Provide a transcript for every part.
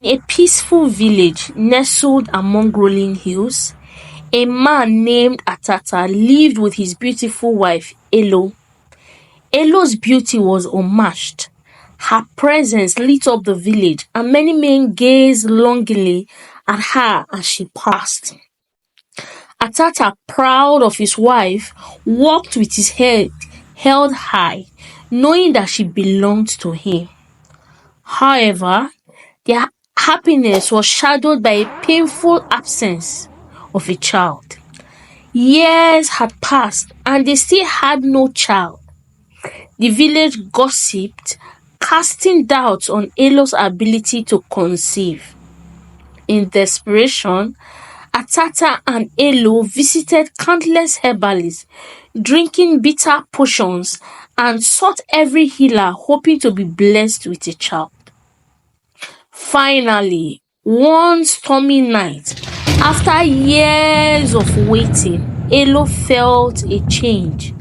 A peaceful village nestled among rolling hills, a man named Atata lived with his beautiful wife, Elo. Elo's beauty was unmatched. Her presence lit up the village, and many men gazed longingly at her as she passed. Atata, proud of his wife, walked with his head held high, knowing that she belonged to him. However, their happiness was shadowed by a painful absence of a child. Years had passed and they still had no child. The village gossiped, casting doubts on Elo's ability to conceive. In desperation, Atata and Elo visited countless herbalists, drinking bitter potions, and sought every healer hoping to be blessed with a child. Finally, one stormy night, after years of waiting, Elo felt a change.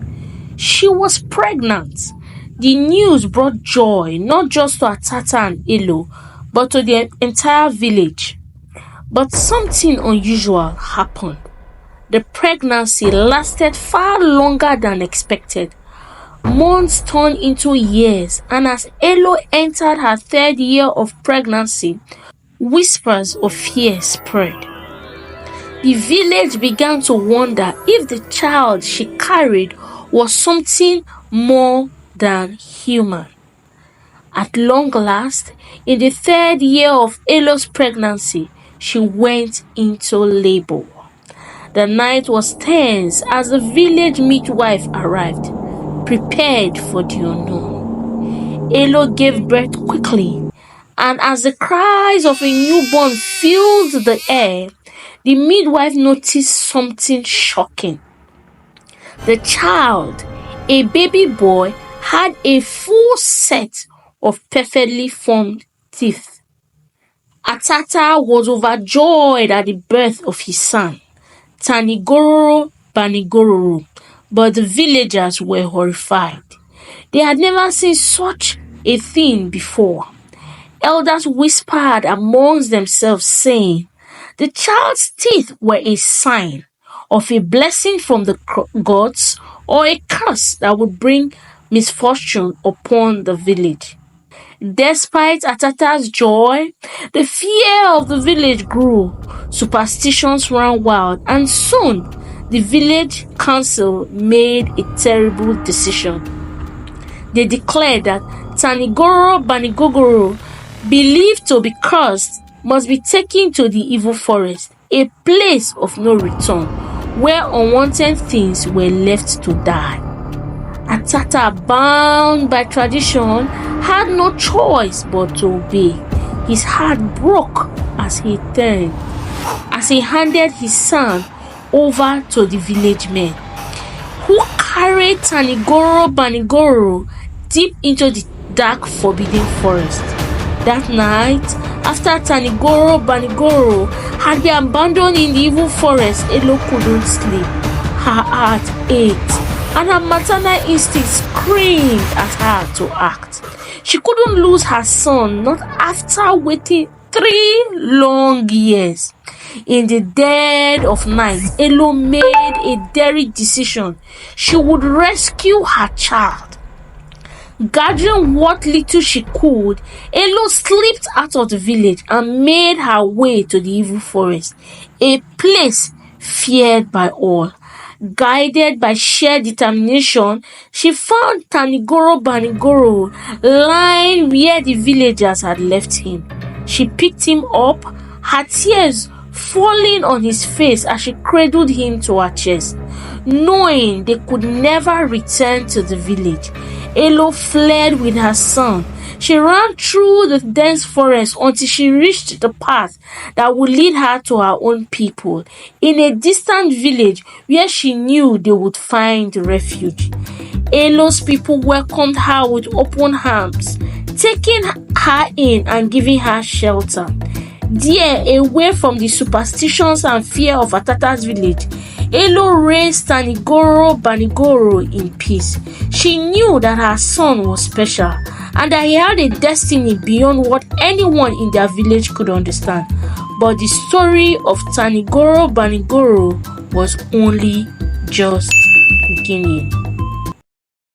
She was pregnant. The news brought joy not just to Atata and Elo, but to the entire village. But something unusual happened. The pregnancy lasted far longer than expected. Months turned into years, and as Elo entered her third year of pregnancy, whispers of fear spread. The village began to wonder if the child she carried was something more than human. At long last, in the third year of Elo's pregnancy, she went into labor. The night was tense as the village midwife arrived, prepared for the unknown. Elo gave birth quickly, and as the cries of a newborn filled the air, the midwife noticed something shocking. The child, a baby boy, had a full set of perfectly formed teeth. Atata was overjoyed at the birth of his son, Tanigororo Banigororo, but the villagers were horrified. They had never seen such a thing before. Elders whispered amongst themselves, saying, the child's teeth were a sign of a blessing from the gods or a curse that would bring misfortune upon the village. Despite Atata's joy, the fear of the village grew. Superstitions ran wild, and soon the village council made a terrible decision. They declared that Tanigoro Banigogoro, believed to be cursed, must be taken to the evil forest, a place of no return, where unwanted things were left to die. Atata, bound by tradition, had no choice but to obey. His heart broke as he handed his son over to the village men, who carried Tanigoro Banigoro deep into the dark, forbidden forest. That night, after Tanigoro Banigoro had been abandoned in the evil forest, Elo couldn't sleep. Her heart ached, and her maternal instinct screamed at her to act. She couldn't lose her son, not after waiting 3 long years. In the dead of night, Elo made a daring decision. She would rescue her child. Gathering what little she could, Elo slipped out of the village and made her way to the evil forest, a place feared by all. Guided by sheer determination, she found Tanigoro Banigoro lying where the villagers had left him. She picked him up, her tears falling on his face as she cradled him to her chest. Knowing they could never return to the village, Elo fled with her son. She ran through the dense forest until she reached the path that would lead her to her own people, in a distant village where she knew they would find refuge. Elo's people welcomed her with open arms, taking her in and giving her shelter. There, away from the superstitions and fear of Atata's village, Elo raised Tanigoro Banigoro in peace. She knew that her son was special and that he had a destiny beyond what anyone in their village could understand. But the story of Tanigoro Banigoro was only just beginning.